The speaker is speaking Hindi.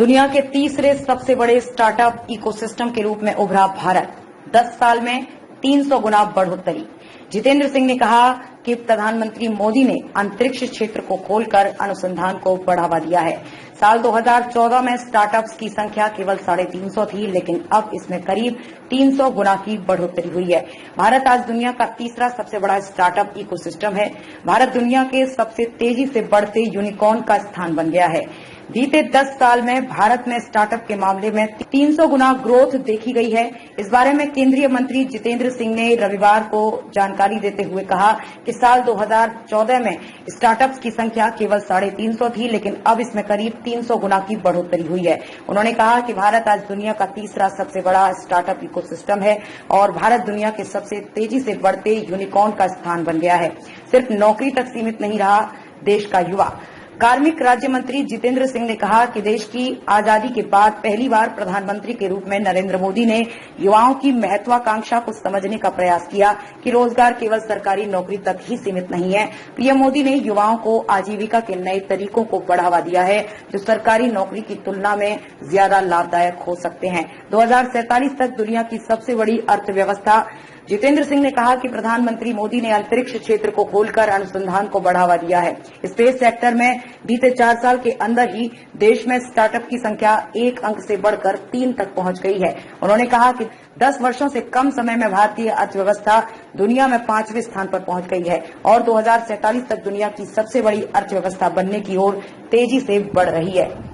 दुनिया के तीसरे सबसे बड़े स्टार्टअप इकोसिस्टम के रूप में उभरा भारत। 10 साल में 300 गुना बढ़ोतरी। जितेंद्र सिंह ने कहा कि प्रधानमंत्री मोदी ने अंतरिक्ष क्षेत्र को खोलकर अनुसंधान को बढ़ावा दिया है। साल 2014 में स्टार्टअप्स की संख्या केवल 350 थी, लेकिन अब इसमें करीब 300 गुना की बढ़ोतरी हुई है। भारत आज दुनिया का तीसरा सबसे बड़ा स्टार्टअप इकोसिस्टम है। भारत दुनिया के सबसे तेजी से बढ़ते यूनिकॉर्न का स्थान बन गया है। बीते 10 साल में भारत में स्टार्टअप के मामले में 300 गुना ग्रोथ देखी गई है। इस बारे में केंद्रीय मंत्री जितेंद्र सिंह ने रविवार को जानकारी देते हुए कहा कि साल 2014 में स्टार्टअप्स की संख्या केवल 350 थी, लेकिन अब इसमें करीब 300 गुना की बढ़ोतरी हुई है। उन्होंने कहा कि भारत आज दुनिया का तीसरा सबसे बड़ा स्टार्टअप इकोसिस्टम है और भारत दुनिया के सबसे तेजी से बढ़ते यूनिकॉर्न का स्थान बन गया है। सिर्फ नौकरी तक सीमित नहीं रहा देश का युवा। कार्मिक राज्य मंत्री जितेंद्र सिंह ने कहा कि देश की आजादी के बाद पहली बार प्रधानमंत्री के रूप में नरेंद्र मोदी ने युवाओं की महत्वाकांक्षा को समझने का प्रयास किया कि रोजगार केवल सरकारी नौकरी तक ही सीमित नहीं है। पीएम मोदी ने युवाओं को आजीविका के नए तरीकों को बढ़ावा दिया है, जो सरकारी नौकरी की तुलना में ज्यादा लाभदायक हो सकते हैं। 2047 तक दुनिया की सबसे बड़ी अर्थव्यवस्था। जितेंद्र सिंह ने कहा कि प्रधानमंत्री मोदी ने अंतरिक्ष क्षेत्र को खोलकर अनुसंधान को बढ़ावा दिया है। स्पेस सेक्टर में बीते 4 साल के अंदर ही देश में स्टार्टअप की संख्या 1 अंक से बढ़कर 3 तक पहुंच गई है। उन्होंने कहा कि 10 वर्षों से कम समय में भारतीय अर्थव्यवस्था दुनिया में 5वें स्थान पर पहुंच गई है और 2047 तक दुनिया की सबसे बड़ी अर्थव्यवस्था बनने की ओर तेजी से बढ़ रही है।